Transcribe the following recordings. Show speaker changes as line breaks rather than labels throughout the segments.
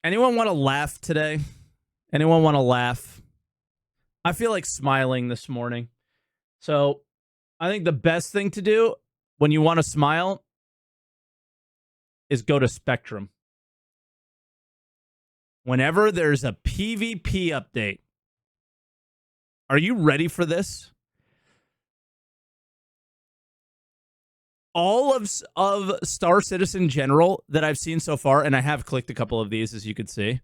Anyone want to laugh today? Anyone want to laugh? I feel like smiling this morning. So I think the best thing to do when you want to smile is go to Spectrum. Whenever there's a PvP update, are you ready for this? All of Star Citizen General that I've seen so far, and I have clicked a couple of these, as you can see,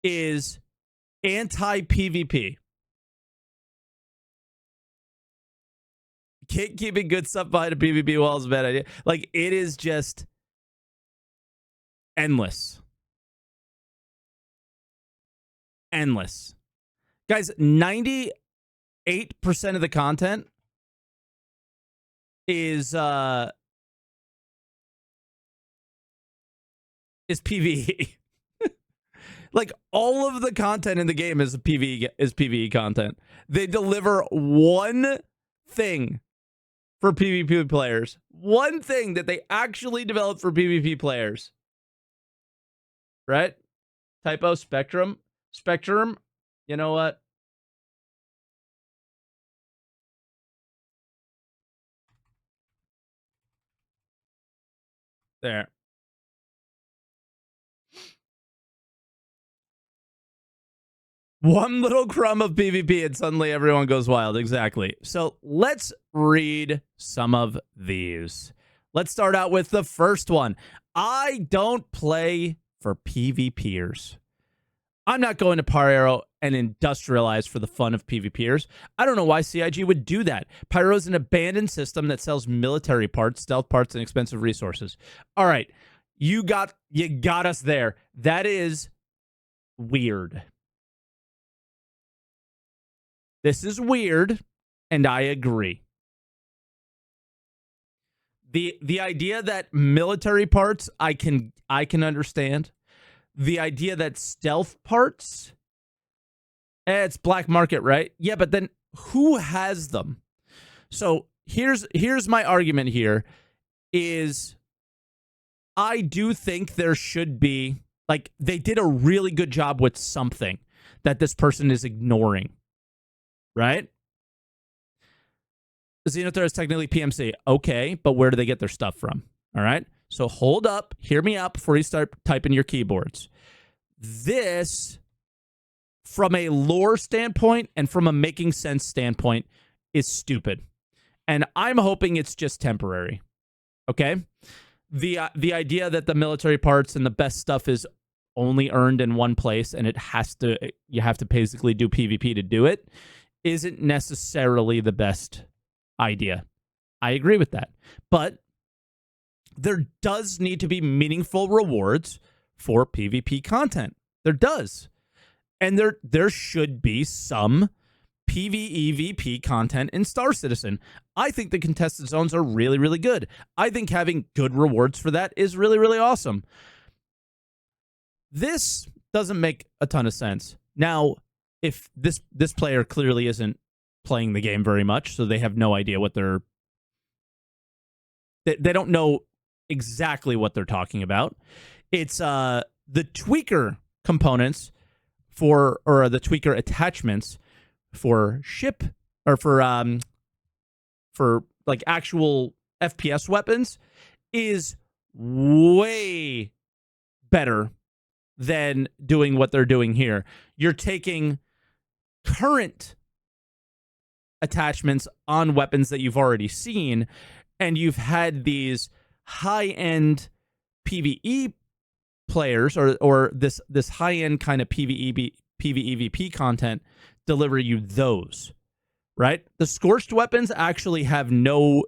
is anti-PvP. Keeping good stuff behind a PvP wall is a bad idea. Like, it is just endless. Endless. Guys, 98% of the content is PvE. Like, all of the content in the game is PvE content. They deliver one thing for PvP players. One thing that they actually developed for PvP players. Right? Typo, Spectrum. Spectrum, you know what? There. One little crumb of PvP and suddenly everyone goes wild. Exactly. So let's read some of these. Let's start out with the first one. I don't play for PvPers. I'm not going to Pyro and industrialize for the fun of PvPers. I don't know why CIG would do that. Pyro is an abandoned system that sells military parts, stealth parts, and expensive resources. All right. You got us there. That is weird. This is weird, and I agree. The idea that military parts I can understand. The idea that stealth parts, it's black market, right? Yeah, but then who has them? So here's my argument here is I do think there should be, like, they did a really good job with something that this person is ignoring. Right? Xenother is technically PMC. Okay, but where do they get their stuff from? All right? So hold up. Hear me out before you start typing your keyboards. This, from a lore standpoint and from a making sense standpoint, is stupid. And I'm hoping it's just temporary. Okay? The idea that the military parts and the best stuff is only earned in one place and you have to basically do PvP to do it isn't necessarily the best idea. I agree with that. But there does need to be meaningful rewards for PvP content. There does. And there should be some PvEVP content in Star Citizen. I think the contested zones are really, really good. I think having good rewards for that is really, really awesome. This doesn't make a ton of sense. Now, if this player clearly isn't playing the game very much, so they have no idea what they don't know exactly what they're talking about. It's the tweaker components or the tweaker attachments for ship or for like actual FPS weapons is way better than doing what they're doing here. You're taking current attachments on weapons that you've already seen, and you've had these high-end PvE players or this high-end kind of PvEVP content deliver you those, right? The scorched weapons actually have no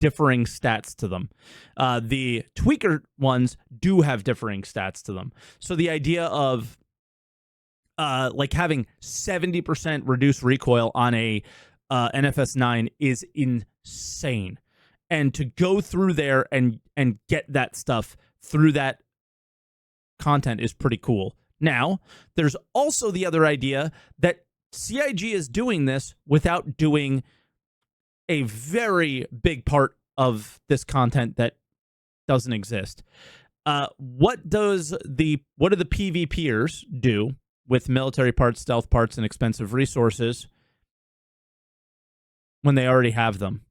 differing stats to them. The tweaker ones do have differing stats to them. So the idea of like having 70% reduced recoil on a NFS9 is insane. And to go through there and get that stuff through that content is pretty cool. Now, there's also the other idea that CIG is doing this without doing a very big part of this content that doesn't exist. What do the PvPers do with military parts, stealth parts, and expensive resources when they already have them?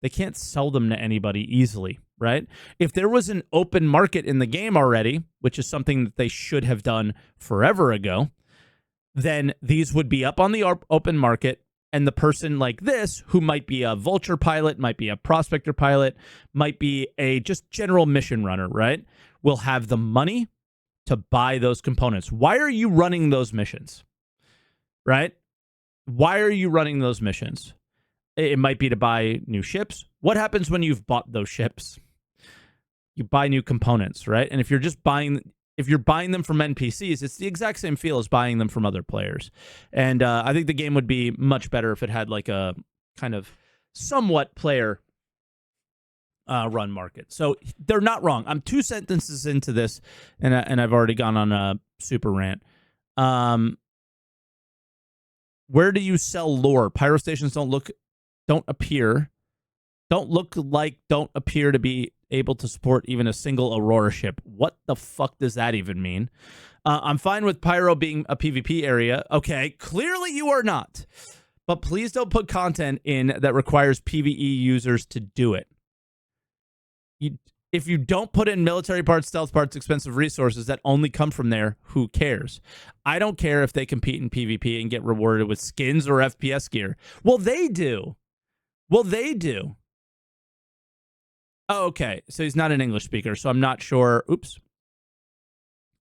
They can't sell them to anybody easily, right? If there was an open market in the game already, which is something that they should have done forever ago, then these would be up on the open market, and the person like this, who might be a vulture pilot, might be a prospector pilot, might be a just general mission runner, right, will have the money to buy those components. Why are you running those missions, right? Why are you running those missions? It might be to buy new ships. What happens when you've bought those ships? You buy new components, right? And if you're buying them from NPCs, it's the exact same feel as buying them from other players. And I think the game would be much better if it had like a kind of somewhat player run market. So they're not wrong. I'm 2 sentences into this, and I've already gone on a super rant. Where do you sell lore? Pyro stations don't appear to be able to support even a single Aurora ship. What the fuck does that even mean? I'm fine with Pyro being a PvP area. Okay, clearly you are not. But please don't put content in that requires PvE users to do it. If you don't put in military parts, stealth parts, expensive resources that only come from there, who cares? I don't care if they compete in PvP and get rewarded with skins or FPS gear. Well, they do. Oh, okay. So he's not an English speaker, so I'm not sure. Oops.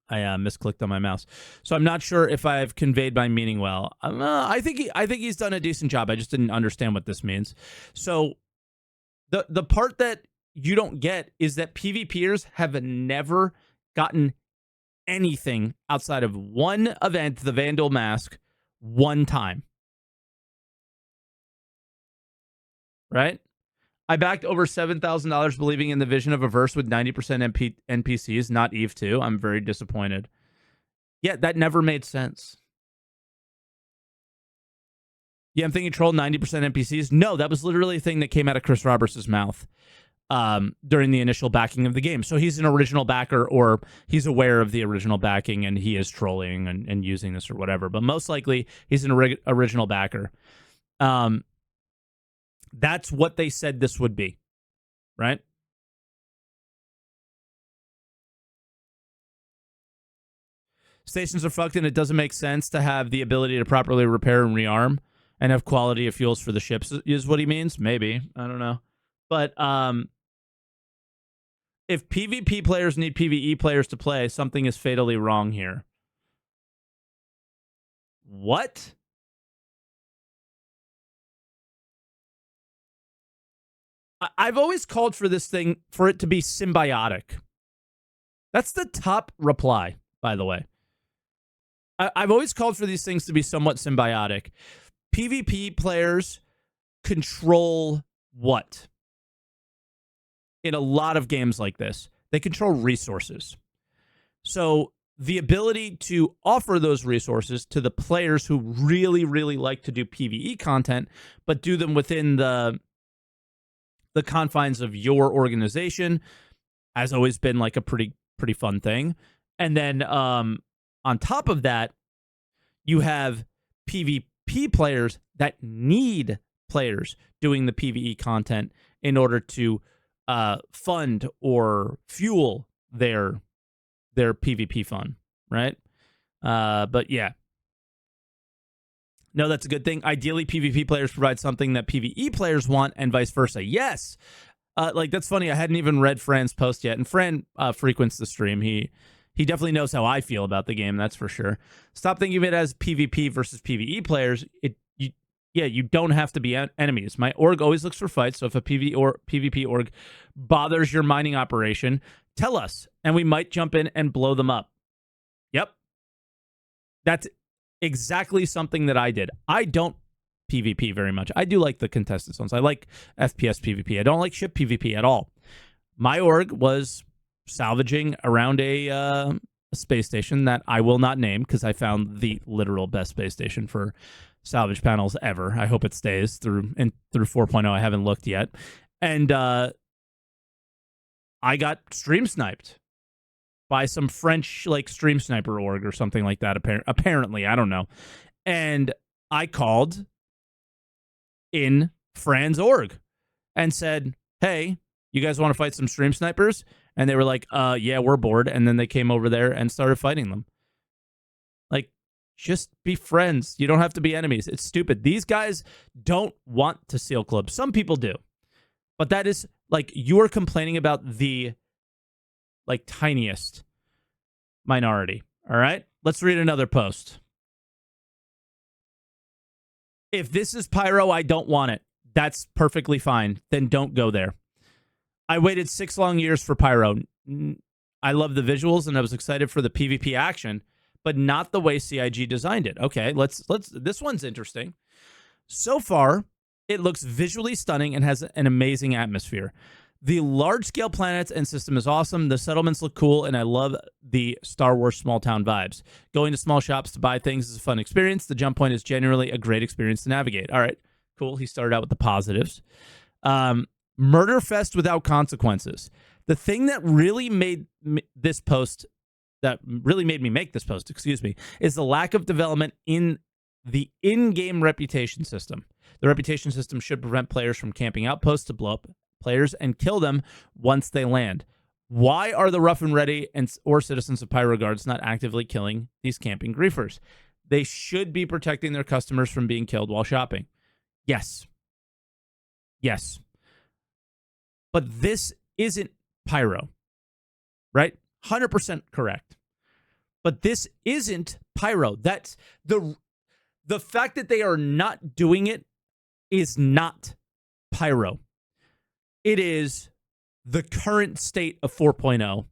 I misclicked on my mouse. So I'm not sure if I've conveyed my meaning well. I think he's done a decent job. I just didn't understand what this means. So the part that you don't get is that PvPers have never gotten anything outside of one event, the Vandal Mask, one time. Right? I backed over $7,000 believing in the vision of a verse with 90% NPCs, not Eve 2. I'm very disappointed. Yeah, that never made sense. Yeah, I'm thinking troll 90% NPCs. No, that was literally a thing that came out of Chris Roberts' mouth during the initial backing of the game. So he's an original backer, or he's aware of the original backing and he is trolling and using this or whatever. But most likely he's an original backer. That's what they said this would be, right? Stations are fucked, and it doesn't make sense to have the ability to properly repair and rearm and have quality of fuels for the ships, is what he means. Maybe. I don't know. But if PvP players need PvE players to play, something is fatally wrong here. What? I've always called for this thing, for it to be symbiotic. That's the top reply, by the way. I've always called for these things to be somewhat symbiotic. PvP players control what? In a lot of games like this, they control resources. So the ability to offer those resources to the players who really, really like to do PvE content, but do them within the confines of your organization, has always been like a pretty fun thing. And then on top of that, you have PvP players that need players doing the PvE content in order to fund or fuel their PvP fun, right? But yeah. No, that's a good thing. Ideally, PvP players provide something that PvE players want, and vice versa. Yes. Like, that's funny. I hadn't even read Fran's post yet, and Fran frequents the stream. He definitely knows how I feel about the game, that's for sure. Stop thinking of it as PvP versus PvE players. You don't have to be enemies. My org always looks for fights, so if a PvP org bothers your mining operation, tell us, and we might jump in and blow them up. Yep. That's exactly something that I did. I don't PvP very much. I do like the contested zones. I like FPS PvP. I don't like ship PvP at all. My org was salvaging around a space station that I will not name because I found the literal best space station for salvage panels ever. I hope it stays through 4.0. I haven't looked yet. And I got stream sniped by some French like stream sniper org or something like that. Apparently, I don't know. And I called in Fran's org and said, "Hey, you guys want to fight some stream snipers?" And they were like, "Yeah, we're bored." And then they came over there and started fighting them. Like, just be friends. You don't have to be enemies. It's stupid. These guys don't want to seal club. Some people do. But that is, like, you are complaining about the, like, tiniest minority. All right? Let's read another post. If this is Pyro, I don't want it. That's perfectly fine. Then don't go there. I waited 6 long years for Pyro. I love the visuals, and I was excited for the PvP action, but not the way CIG designed it. Okay, let's. This one's interesting. So far, it looks visually stunning and has an amazing atmosphere. The large-scale planets and system is awesome. The settlements look cool, and I love the Star Wars small-town vibes. Going to small shops to buy things is a fun experience. The jump point is generally a great experience to navigate. All right, cool. He started out with the positives. Murder fest without consequences. The thing that really made this post, that really made me make this post, is the lack of development in the in-game reputation system. The reputation system should prevent players from camping outposts to blow up players and kill them once they land. Why are the rough and ready or citizens of Pyro guards not actively killing these camping griefers? They should be protecting their customers from being killed while shopping. Yes. Yes. But this isn't Pyro, right? 100% correct. But this isn't Pyro. That's the fact that they are not doing it is not Pyro. It is the current state of 4.0,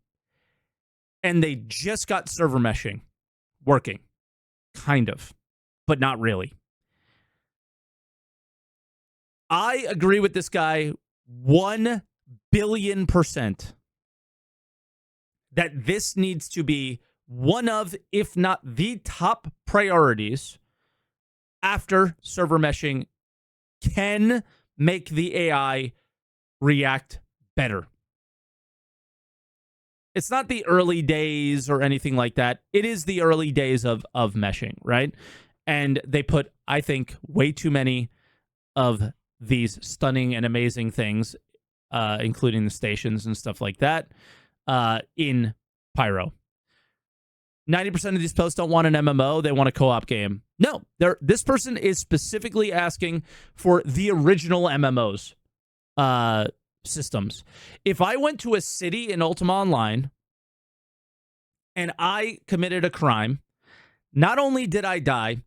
and they just got server meshing working, kind of, but not really. I agree with this guy 1 billion% that this needs to be one of, if not the top priorities after server meshing can make the AI react better. It's not the early days or anything like that. It is the early days of meshing, right? And they put, I think, way too many of these stunning and amazing things, including the stations and stuff like that, in Pyro. 90% of these posts don't want an MMO. They want a co-op game. No, this person is specifically asking for the original MMOs systems. If I went to a city in Ultima Online and I committed a crime, not only did I die,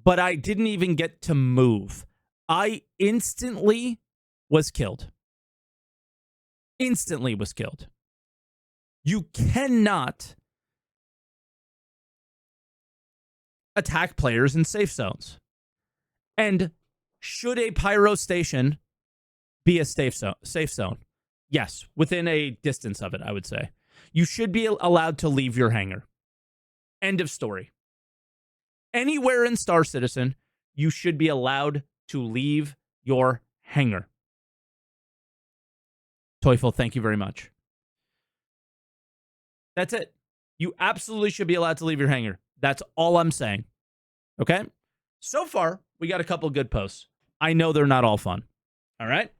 but I didn't even get to move. I instantly was killed. Instantly was killed. You cannot attack players in safe zones. And should a Pyro station be a safe zone? Yes, within a distance of it, I would say. You should be allowed to leave your hangar. End of story. Anywhere in Star Citizen, you should be allowed to leave your hangar. Teufel, thank you very much. That's it. You absolutely should be allowed to leave your hangar. That's all I'm saying. Okay? So far, we got a couple good posts. I know they're not all fun. All right?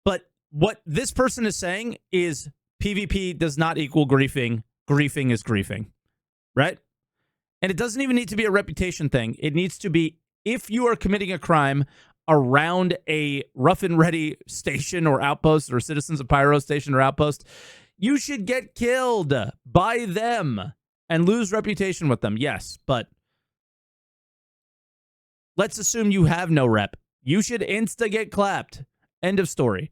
But what this person is saying is PvP does not equal griefing. Griefing is griefing. Right? And it doesn't even need to be a reputation thing. It needs to be, if you are committing a crime around a rough and ready station or outpost, or citizens of Pyro station or outpost, you should get killed by them and lose reputation with them. Yes, but let's assume you have no rep. You should insta get clapped. End of story.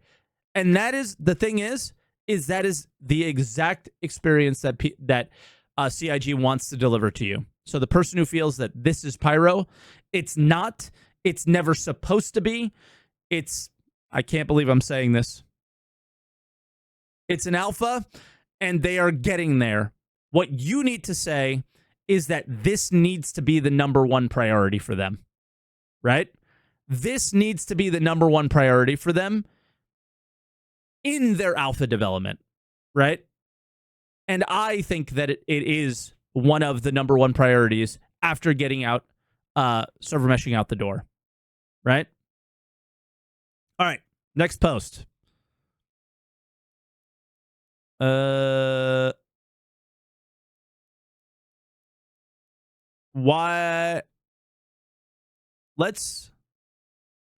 And that is, the thing is that is the exact experience that CIG wants to deliver to you. So the person who feels that this is Pyro, it's not. It's never supposed to be. I can't believe I'm saying this. It's an alpha, and they are getting there. What you need to say is that this needs to be the number one priority for them, right? This needs to be the number one priority for them in their alpha development, right? And I think that it is one of the number one priorities after getting out server meshing out the door, right? All right, next post. Why? Let's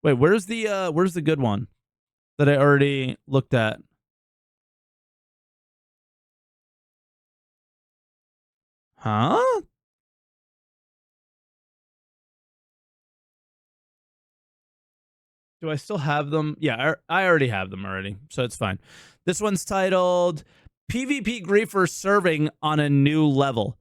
wait. Where's the good one that I already looked at? Huh? Do I still have them? Yeah, I already have them already, so it's fine. This one's titled PvP Griefer Serving on a New Level.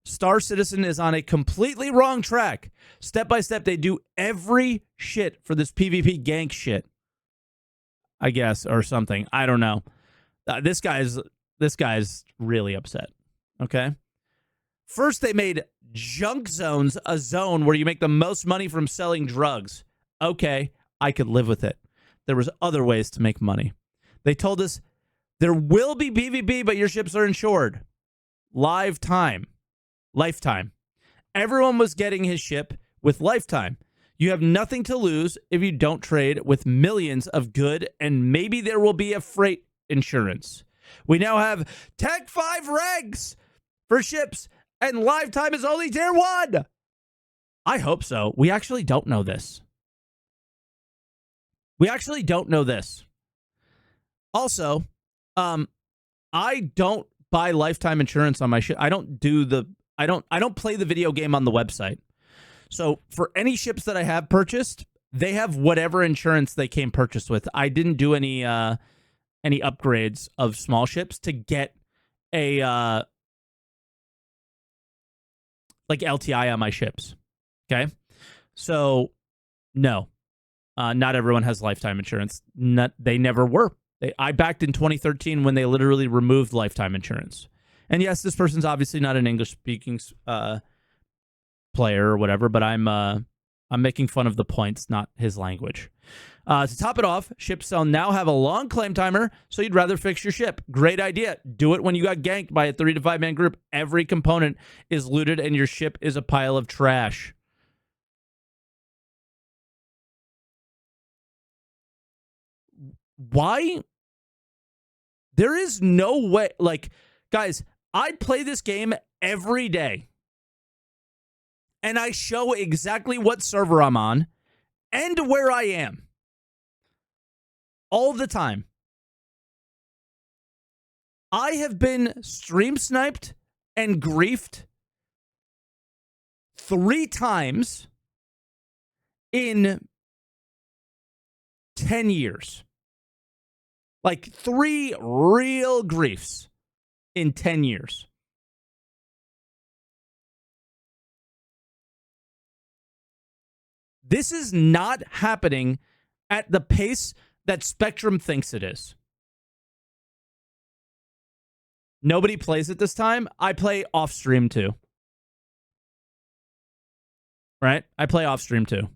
Star Citizen is on a completely wrong track. Step by step, they do every shit for this PvP gank shit, I guess, or something. I don't know. This guy's really upset. Okay. First, they made Junk Zones a zone where you make the most money from selling drugs. Okay, I could live with it. There was other ways to make money. They told us there will be PvP, but your ships are insured. Lifetime. Everyone was getting his ship with lifetime. You have nothing to lose if you don't trade with millions of good, and maybe there will be a freight insurance. We now have Tech 5 regs for ships, and lifetime is only tier 1. I hope so. We actually don't know this. Also, I don't buy lifetime insurance on my ship. I don't play the video game on the website. So for any ships that I have purchased, they have whatever insurance they came purchased with. I didn't do any upgrades of small ships to get a like LTI on my ships. Okay, so no, not everyone has lifetime insurance. They never were. I backed in 2013 when they literally removed lifetime insurance. And yes, this person's obviously not an English-speaking player or whatever, but I'm making fun of the points, not his language. To top it off, ships will now have a long claim timer, so you'd rather fix your ship. Great idea. Do it when you got ganked by a 3 to 5 man group. Every component is looted and your ship is a pile of trash. Why? There is no way. Like, guys, I play this game every day. And I show exactly what server I'm on and where I am. All the time. I have been stream sniped and griefed 3 times in 10 years. Like 3 real griefs in 10 years. This is not happening at the pace that Spectrum thinks it is. Nobody plays it this time. I play off stream too. Right? I play off stream too.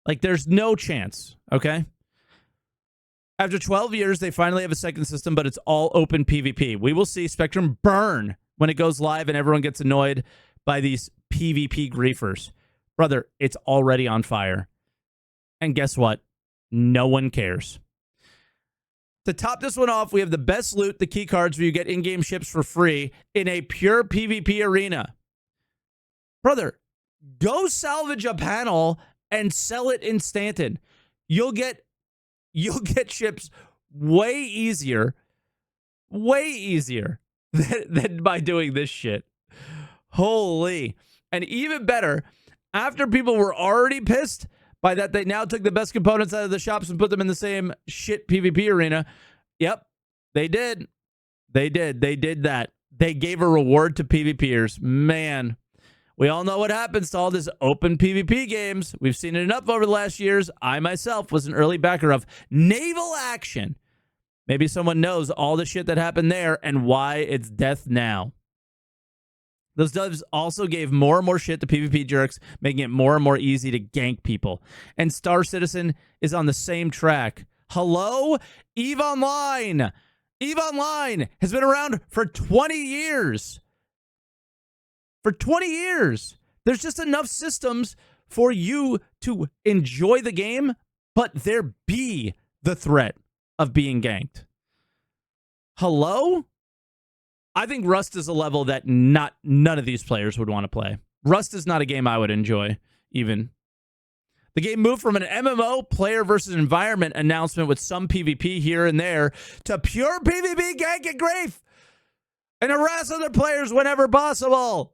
Like, there's no chance, okay? After 12 years, they finally have a second system, but it's all open PvP. We will see Spectrum burn when it goes live and everyone gets annoyed by these PvP griefers. Brother, it's already on fire. And guess what? No one cares. To top this one off, we have the best loot, the key cards where you get in-game ships for free in a pure PvP arena. Brother, go salvage a panel and sell it in Stanton. You'll get ships way easier than by doing this shit. Holy. And even better, after people were already pissed by that, they now took the best components out of the shops and put them in the same shit PvP arena. Yep, they did. They did that. They gave a reward to PvPers. Man, we all know what happens to all this open PvP games. We've seen it enough over the last years. I myself was an early backer of Naval Action. Maybe someone knows all the shit that happened there and why it's death now. Those devs also gave more and more shit to PvP jerks, making it more and more easy to gank people. And Star Citizen is on the same track. Hello? EVE Online. EVE Online has been around for 20 years. For 20 years. There's just enough systems for you to enjoy the game, but there be the threat of being ganked. Hello? I think Rust is a level that none of these players would want to play. Rust is not a game I would enjoy, even. The game moved from an MMO player versus environment announcement with some PvP here and there to pure PvP gank and grief and harass other players whenever possible.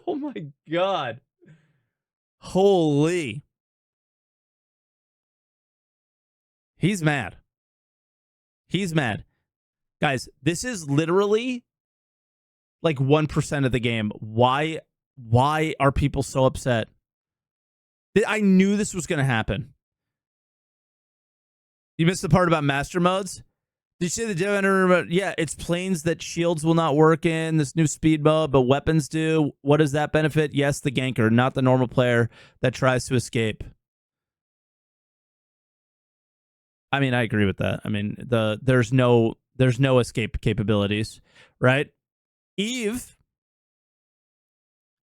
Oh my God. Holy. He's mad. He's mad. Guys, this is literally like 1% of the game. Why are people so upset? I knew this was going to happen. You missed the part about master modes? Did you see the demo? Yeah, it's planes that shields will not work in, this new speed mode, but weapons do. What does that benefit? Yes, the ganker, not the normal player that tries to escape. I mean, I agree with that. I mean, there's no escape capabilities, right? EVE,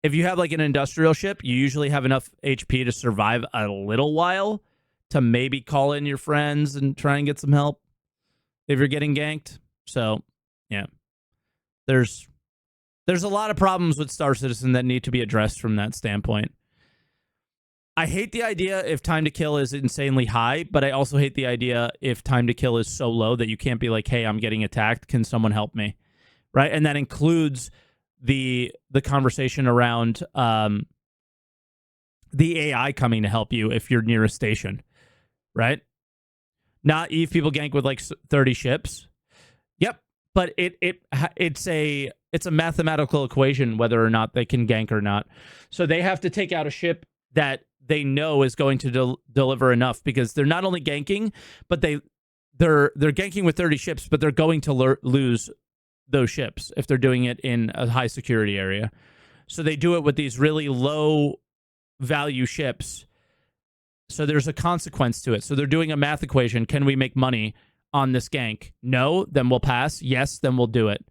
if you have like an industrial ship, you usually have enough HP to survive a little while to maybe call in your friends and try and get some help if you're getting ganked. So, yeah. There's a lot of problems with Star Citizen that need to be addressed from that standpoint. I hate the idea if time to kill is insanely high, but I also hate the idea if time to kill is so low that you can't be like, hey, I'm getting attacked. Can someone help me? Right? And that includes the conversation around the AI coming to help you if you're near a station, right? Not EVE people gank with like 30 ships. Yep, but it's a mathematical equation whether or not they can gank or not. So they have to take out a ship that they know is going to deliver enough, because they're not only ganking, but they're ganking with 30 ships, but they're going to lose those ships if they're doing it in a high security area. So they do it with these really low value ships. So there's a consequence to it. So they're doing a math equation. Can we make money on this gank? No, then we'll pass. Yes, then we'll do it.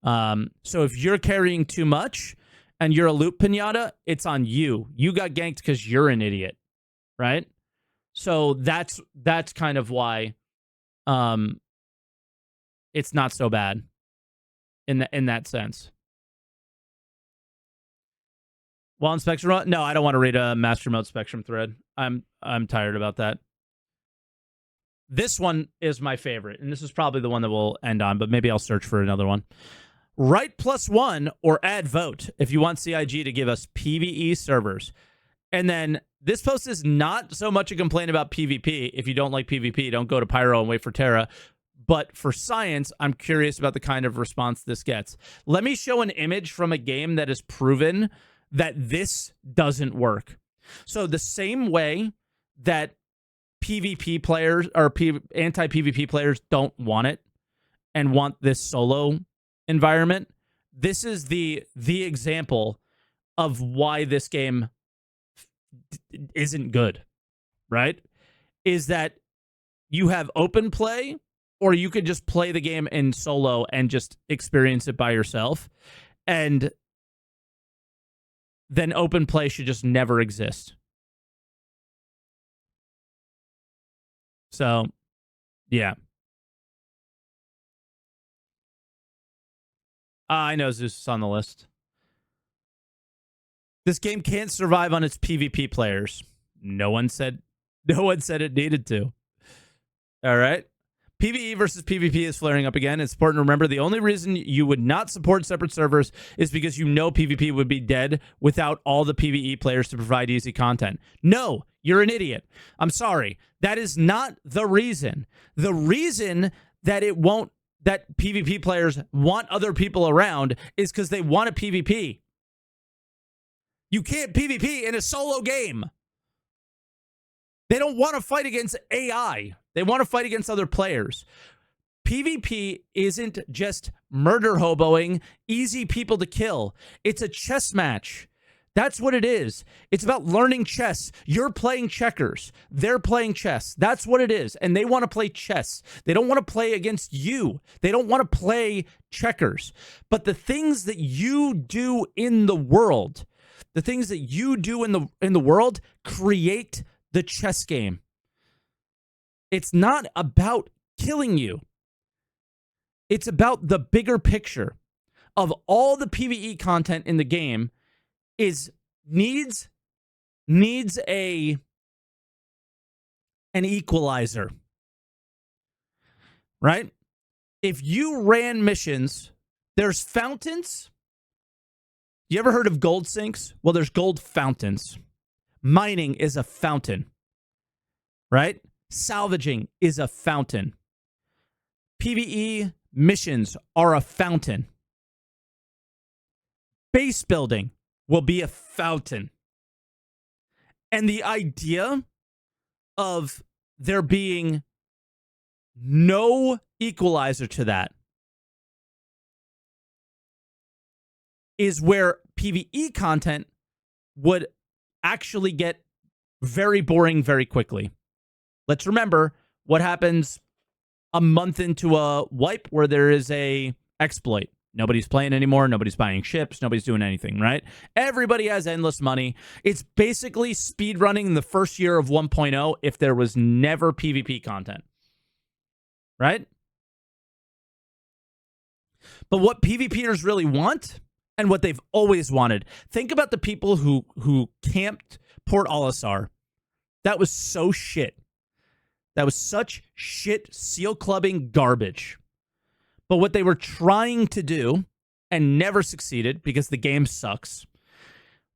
So if you're carrying too much and you're a loot pinata, it's on you. You got ganked because you're an idiot, right? So that's kind of why it's not so bad in that sense. While in Spectrum, no, I don't want to read a Master Mode Spectrum thread. I'm tired about that. This one is my favorite, and this is probably the one that we'll end on, but maybe I'll search for another one. Write +1 or add vote if you want CIG to give us PvE servers. And then this post is not so much a complaint about PvP. If you don't like PvP, don't go to Pyro and wait for Terra. But for science, I'm curious about the kind of response this gets. Let me show an image from a game that has proven that this doesn't work. So the same way that PvP players or anti-PvP players don't want it and want this solo environment, this is the example of why this game isn't good, right? Is that you have open play, or you could just play the game in solo and just experience it by yourself. And then open play should just never exist. So, yeah. I know Zeus is on the list. This game can't survive on its PvP players. No one said it needed to. All right. PvE versus PvP is flaring up again. It's important to remember the only reason you would not support separate servers is because you know PvP would be dead without all the PvE players to provide easy content. No, you're an idiot. I'm sorry. That is not the reason. The reason that that PvP players want other people around is because they want a PvP. You can't PvP in a solo game. They don't want to fight against AI. They want to fight against other players. PvP isn't just murder hoboing, easy people to kill. It's a chess match. That's what it is. It's about learning chess. You're playing checkers. They're playing chess. That's what it is. And they want to play chess. They don't want to play against you. They don't want to play checkers. But the things that you do in the world, create the chess game. It's not about killing you. It's about the bigger picture of all the PvE content in the game needs an equalizer, right? If you ran missions, there's fountains. You ever heard of gold sinks? Well, there's gold fountains. Mining is a fountain, right? Salvaging is a fountain. PvE missions are a fountain. Base building will be a fountain. And the idea of there being no equalizer to that is where PvE content would actually get very boring very quickly. Let's remember what happens a month into a wipe where there is a exploit. Nobody's playing anymore. Nobody's buying ships. Nobody's doing anything, right? Everybody has endless money. It's basically speedrunning the first year of 1.0 if there was never PvP content, right? But what PvPers really want and what they've always wanted. Think about the people who camped Port Olisar. That was so shit. That was such shit seal clubbing garbage. But what they were trying to do, and never succeeded because the game sucks,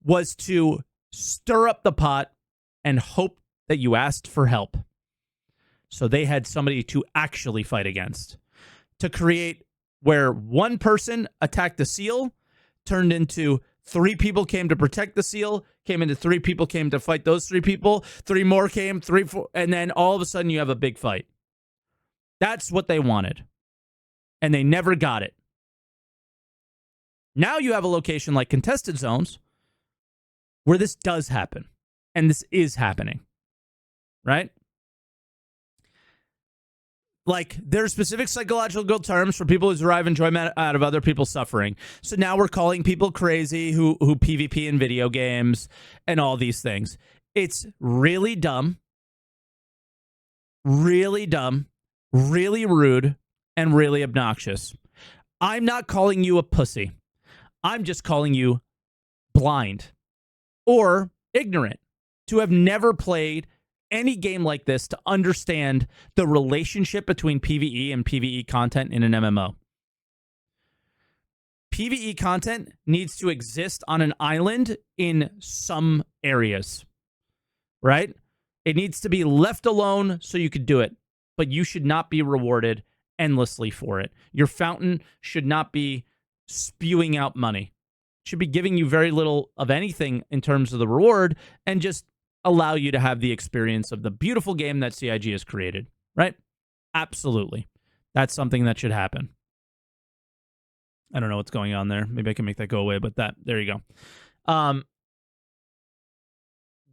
was to stir up the pot and hope that you asked for help. So they had somebody to actually fight against. To create where one person attacked the seal, turned into 3 people came to protect the seal, came into 3 people came to fight those 3 people, 3 more came, 3, 4, and then all of a sudden you have a big fight. That's what they wanted. And they never got it. Now you have a location like contested zones where this does happen. And this is happening. Right? Like, there are specific psychological terms for people who derive enjoyment out of other people's suffering. So now we're calling people crazy who PvP in video games and all these things. It's really dumb, really rude, and really obnoxious. I'm not calling you a pussy. I'm just calling you blind or ignorant to have never played any game like this to understand the relationship between PvE and PvE content in an MMO. PvE content needs to exist on an island in some areas, right? It needs to be left alone so you could do it, but you should not be rewarded endlessly for it. Your fountain should not be spewing out money. It should be giving you very little of anything in terms of the reward and just allow you to have the experience of the beautiful game that CIG has created, right? Absolutely. That's something that should happen. I don't know what's going on there. Maybe I can make that go away, but there you go.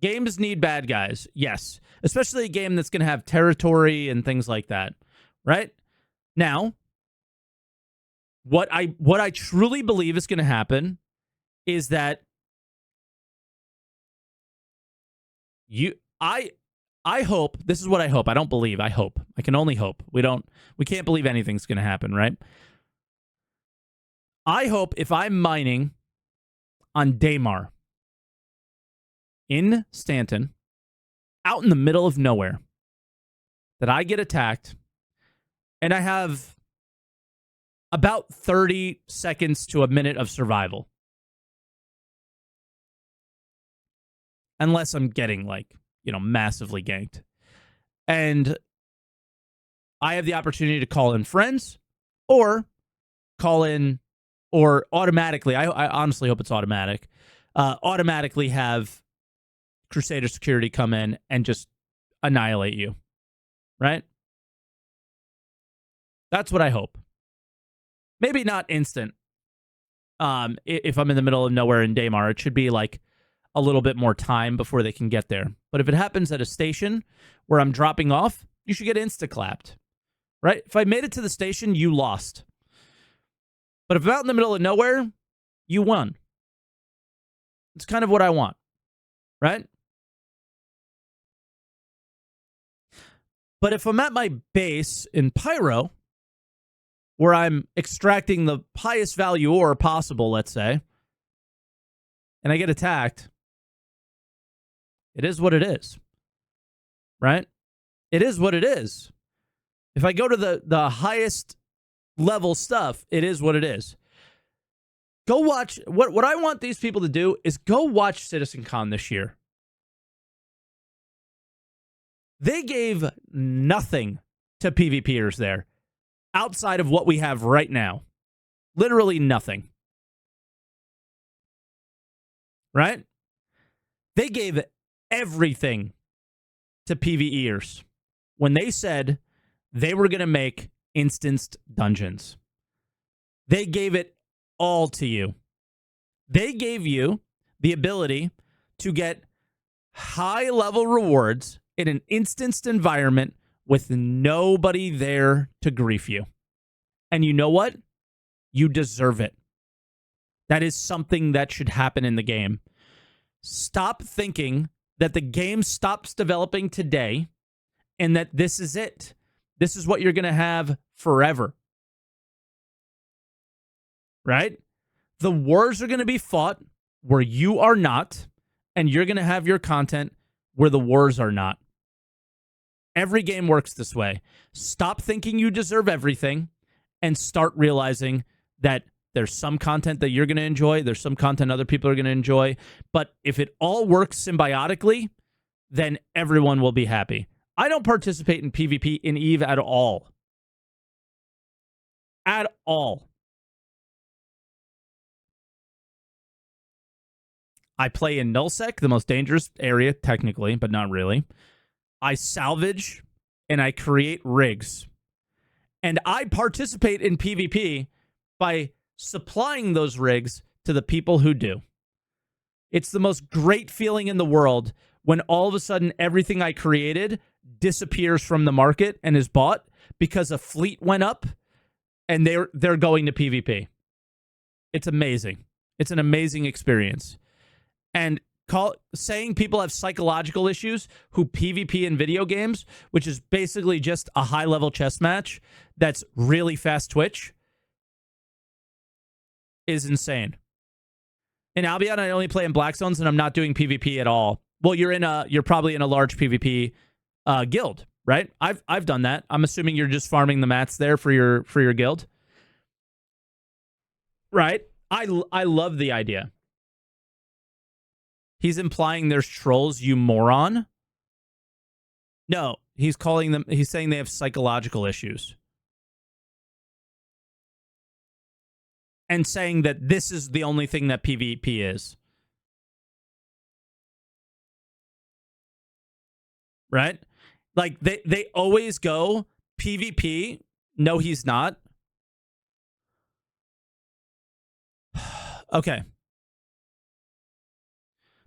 Games need bad guys. Yes. Especially a game that's going to have territory and things like that, right? Now, what I truly believe is going to happen is that I hope, this is what I hope. I don't believe, I hope. I can only hope. We can't believe anything's going to happen, right? I hope if I'm mining on Daymar in Stanton, out in the middle of nowhere, that I get attacked and I have about 30 seconds to a minute of survival. Unless I'm getting, massively ganked. And I have the opportunity to call in friends or call in, or automatically, I honestly hope it's automatic, automatically have Crusader security come in and just annihilate you. Right? That's what I hope. Maybe not instant. If I'm in the middle of nowhere in Daymar, it should be like a little bit more time before they can get there. But if it happens at a station where I'm dropping off, you should get insta-clapped, right? If I made it to the station, you lost. But if I'm out in the middle of nowhere, you won. It's kind of what I want, right? But if I'm at my base in Pyro, where I'm extracting the highest value ore possible, let's say, and I get attacked, it is what it is, right? It is what it is. If I go to the highest level stuff, it is what it is. Go watch, what I want these people to do is go watch CitizenCon this year. They gave nothing to PvPers there outside of what we have right now. Literally nothing. Right? They gave everything to PvEers when they said they were going to make instanced dungeons. They gave it all to you. They gave you the ability to get high-level rewards in an instanced environment with nobody there to grief you. And you know what? You deserve it. That is something that should happen in the game. Stop thinking that the game stops developing today and that this is it. This is what you're going to have forever. Right? The wars are going to be fought where you are not, and you're going to have your content where the wars are not. Every game works this way. Stop thinking you deserve everything and start realizing that there's some content that you're going to enjoy. There's some content other people are going to enjoy. But if it all works symbiotically, then everyone will be happy. I don't participate in PvP in EVE at all. At all. I play in nullsec, the most dangerous area technically, but not really. I salvage and I create rigs. And I participate in PvP by supplying those rigs to the people who do. It's the most great feeling in the world when all of a sudden everything I created disappears from the market and is bought because a fleet went up and they're going to PvP. It's amazing. It's an amazing experience. And saying people have psychological issues who PvP in video games, which is basically just a high-level chess match that's really fast twitch, is insane. In Albion, I only play in Black Zones, and I'm not doing PvP at all. Well, you're probably in a large PvP guild, right? I've done that. I'm assuming you're just farming the mats there for your guild, right? I love the idea. He's implying there's trolls, you moron. No, he's saying they have psychological issues. And saying that this is the only thing that PvP is. Right? Like, they always go, PvP, no, he's not. Okay.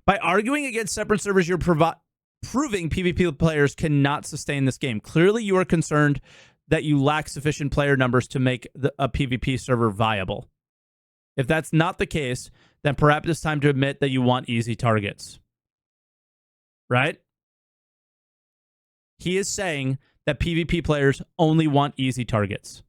By arguing against separate servers, you're proving PvP players cannot sustain this game. Clearly, you are concerned that you lack sufficient player numbers to make a PvP server viable. If that's not the case, then perhaps it's time to admit that you want easy targets. Right? He is saying that PvP players only want easy targets.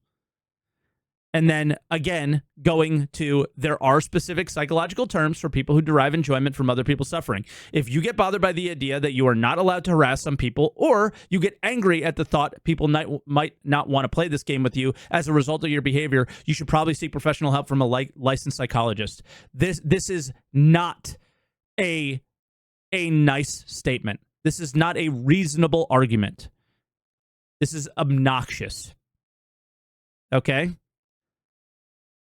And then, again, going to, there are specific psychological terms for people who derive enjoyment from other people's suffering. If you get bothered by the idea that you are not allowed to harass some people, or you get angry at the thought people might not want to play this game with you as a result of your behavior, you should probably seek professional help from a licensed psychologist. This is not a nice statement. This is not a reasonable argument. This is obnoxious. Okay?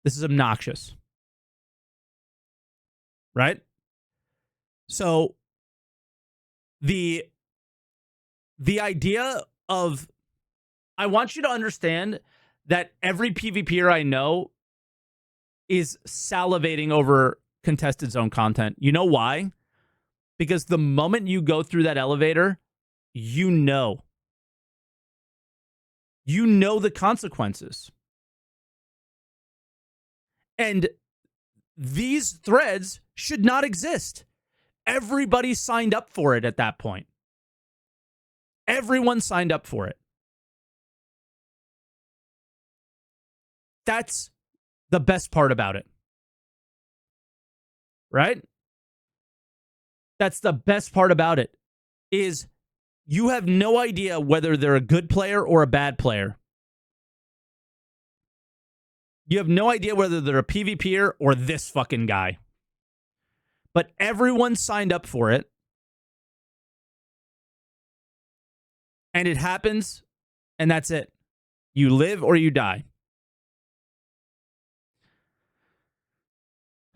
This is obnoxious. Right? So the idea of, I want you to understand that every PvPer I know is salivating over contested zone content. You know why? Because the moment you go through that elevator, you know the consequences. And these threads should not exist. Everybody signed up for it at that point. Everyone signed up for it. That's the best part about it. Right? That's the best part about it, is you have no idea whether they're a good player or a bad player. You have no idea whether they're a PvPer or this fucking guy. But everyone signed up for it. And it happens, and that's it. You live or you die.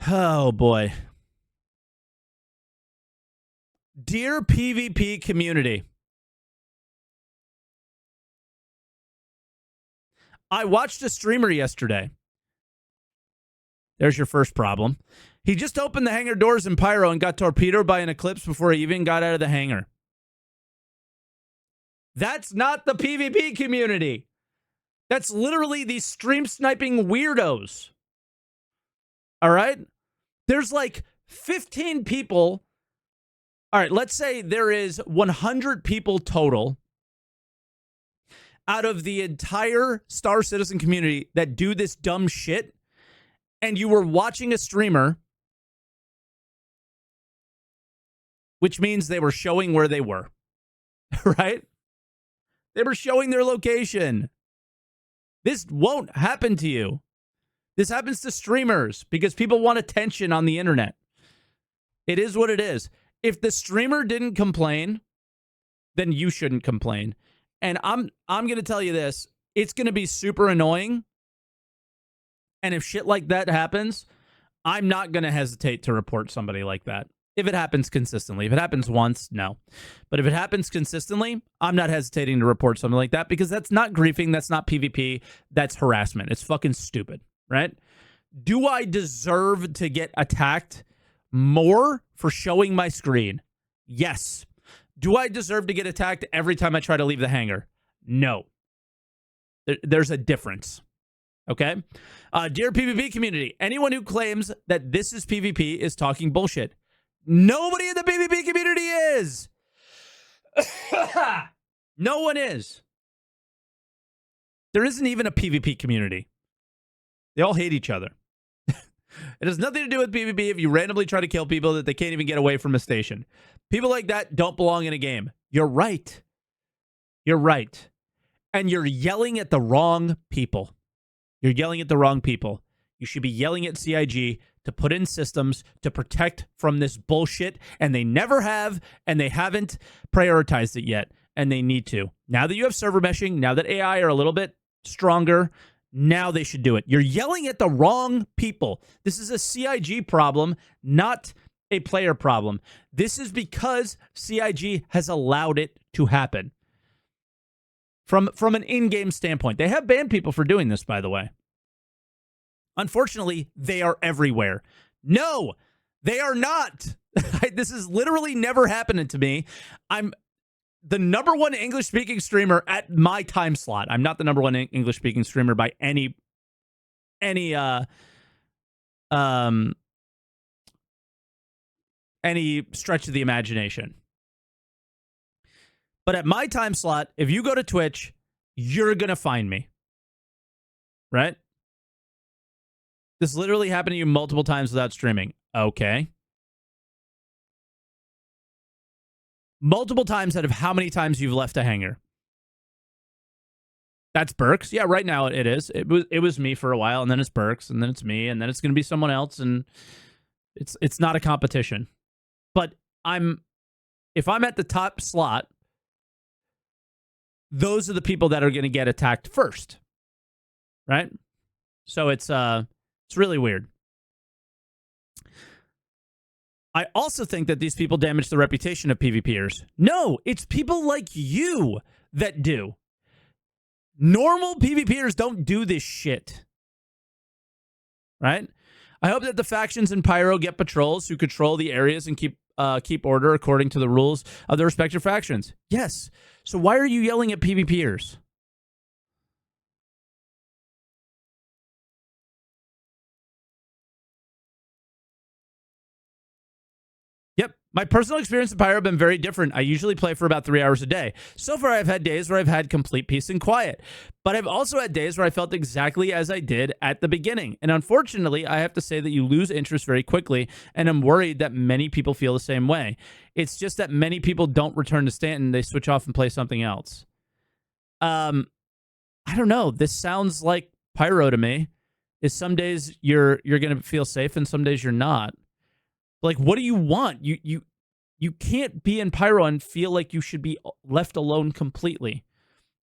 Oh, boy. Dear PvP community, I watched a streamer yesterday. There's your first problem. He just opened the hangar doors in Pyro and got torpedoed by an eclipse before he even got out of the hangar. That's not the PvP community. That's literally these stream sniping weirdos. All right? There's like 15 people. All right, let's say there is 100 people total out of the entire Star Citizen community that do this dumb shit, and you were watching a streamer, which means they were showing where they were, right? They were showing their location. This won't happen to you. This happens to streamers because people want attention on the internet. It is what it is. If the streamer didn't complain, then you shouldn't complain. And I'm going to tell you this. It's going to be super annoying. And if shit like that happens, I'm not going to hesitate to report somebody like that. If it happens consistently. If it happens once, no. But if it happens consistently, I'm not hesitating to report something like that because that's not griefing. That's not PvP. That's harassment. It's fucking stupid, right? Do I deserve to get attacked more for showing my screen? Yes. Do I deserve to get attacked every time I try to leave the hangar? No. There's a difference. Okay? Dear PvP community, anyone who claims that this is PvP is talking bullshit. Nobody in the PvP community is. No one is. There isn't even a PvP community. They all hate each other. It has nothing to do with PvP if you randomly try to kill people that they can't even get away from a station. People like that don't belong in a game. You're right. You're right. And you're yelling at the wrong people. You're yelling at the wrong people. You should be yelling at CIG to put in systems to protect from this bullshit, and they never have, and they haven't prioritized it yet, and they need to. Now that you have server meshing, now that AI are a little bit stronger, now they should do it. You're yelling at the wrong people. This is a CIG problem, not a player problem. This is because CIG has allowed it to happen. From an in-game standpoint. They have banned people for doing this, by the way. Unfortunately, they are everywhere. No, they are not. This has literally never happened to me. I'm the number one English-speaking streamer at my time slot. I'm not the number one English-speaking streamer by any stretch of the imagination. But at my time slot, if you go to Twitch, you're going to find me. Right? This literally happened to you multiple times without streaming. Okay. Multiple times out of how many times you've left a hangar? That's Burks. Yeah, right now it is. It was me for a while, and then it's Burks, and then it's me, and then it's going to be someone else, and it's not a competition. But if I'm at the top slot, those are the people that are going to get attacked first. Right? So it's really weird. I also think that these people damage the reputation of PvPers. No, it's people like you that do. Normal PvPers don't do this shit. Right? I hope that the factions in Pyro get patrols who control the areas and keep keep order according to the rules of their respective factions. Yes. So why are you yelling at PvPers? Yep. My personal experience in Pyro have been very different. I usually play for about 3 hours a day. So far, I've had days where I've had complete peace and quiet. But I've also had days where I felt exactly as I did at the beginning. And unfortunately, I have to say that you lose interest very quickly. And I'm worried that many people feel the same way. It's just that many people don't return to Stanton. They switch off and play something else. I don't know. This sounds like Pyro to me. Is some days you're going to feel safe and some days you're not. Like, what do you want? You can't be in Pyro and feel like you should be left alone completely,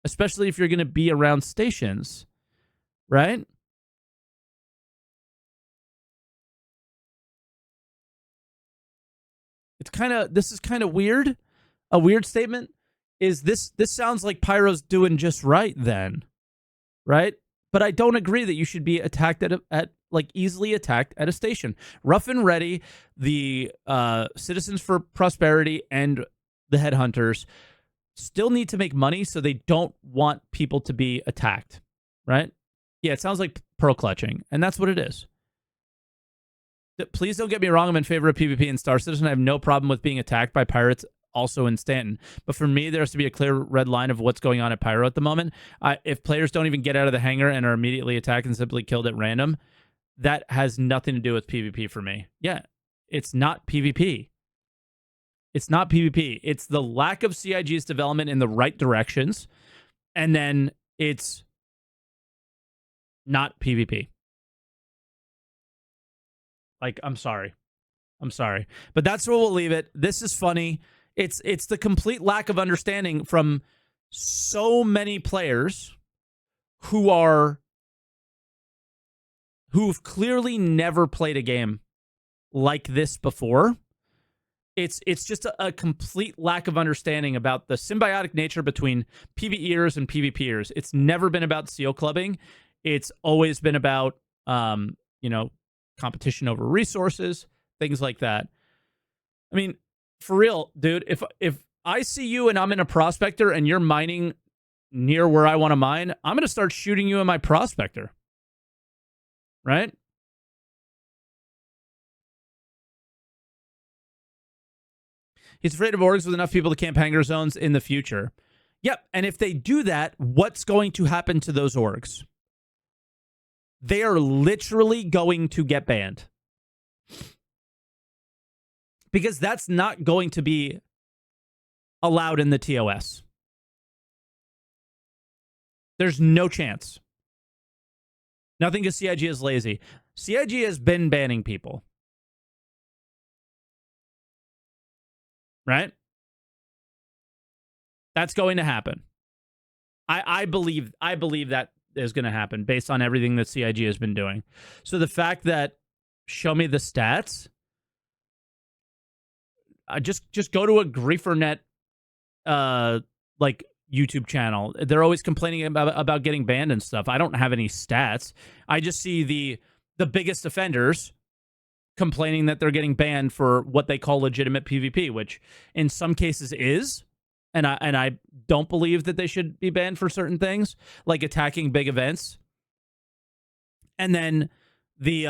especially if you're going to be around stations, right? This is kind of weird. A weird statement is this sounds like Pyro's doing just right then, right? But I don't agree that you should be attacked at easily attacked at a station. Rough and Ready, the Citizens for Prosperity, and the Headhunters still need to make money, so they don't want people to be attacked, right? Yeah, it sounds like pearl clutching, and that's what it is. Please don't get me wrong. I'm in favor of PvP and Star Citizen. I have no problem with being attacked by pirates also in Stanton. But for me, there has to be a clear red line of what's going on at Pyro at the moment. If players don't even get out of the hangar and are immediately attacked and simply killed at random, that has nothing to do with PvP for me. Yeah, it's not PvP. It's not PvP. It's the lack of CIG's development in the right directions, and then it's not PvP. Like, I'm sorry. But that's where we'll leave it. This is funny. It's the complete lack of understanding from so many players who've clearly never played a game like this before. It's just a complete lack of understanding about the symbiotic nature between PvEers and PvPers. It's never been about seal clubbing. It's always been about competition over resources, things like that. I mean, for real, dude, if I see you and I'm in a prospector and you're mining near where I want to mine, I'm going to start shooting you in my prospector. Right? He's afraid of orgs with enough people to camp hangar zones in the future. Yep, and if they do that, what's going to happen to those orgs? They are literally going to get banned. Because that's not going to be allowed in the TOS. There's no chance. Nothing because CIG is lazy. CIG has been banning people. Right? That's going to happen. I believe that is going to happen based on everything that CIG has been doing. So the fact that show me the stats, just go to a GrieferNet YouTube channel. They're always complaining about getting banned and stuff. I don't have any stats. I just see the biggest offenders complaining that they're getting banned for what they call legitimate PvP, which in some cases is. And I don't believe that they should be banned for certain things, like attacking big events. And then the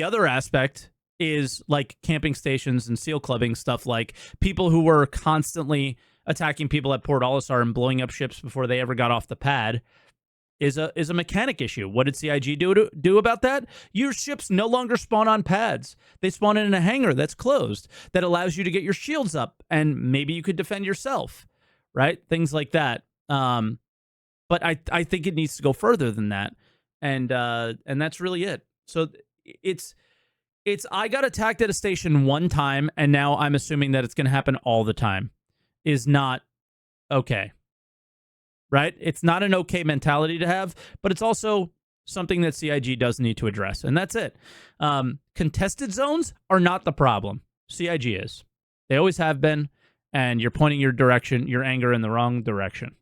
other aspect is like camping stations and seal clubbing stuff, like people who were constantly attacking people at Port Olisar and blowing up ships before they ever got off the pad is a mechanic issue. What did CIG do about that? Your ships no longer spawn on pads. They spawn in a hangar that's closed that allows you to get your shields up and maybe you could defend yourself, right? Things like that. But I think it needs to go further than that. And that's really it. So it's I got attacked at a station one time and now I'm assuming that it's going to happen all the time is not okay. Right? It's not an okay mentality to have, but it's also something that CIG does need to address, and that's it. Contested zones are not the problem. CIG is. They always have been, and you're pointing your anger in the wrong direction.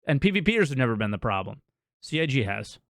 And PvPers have never been the problem. CIG has.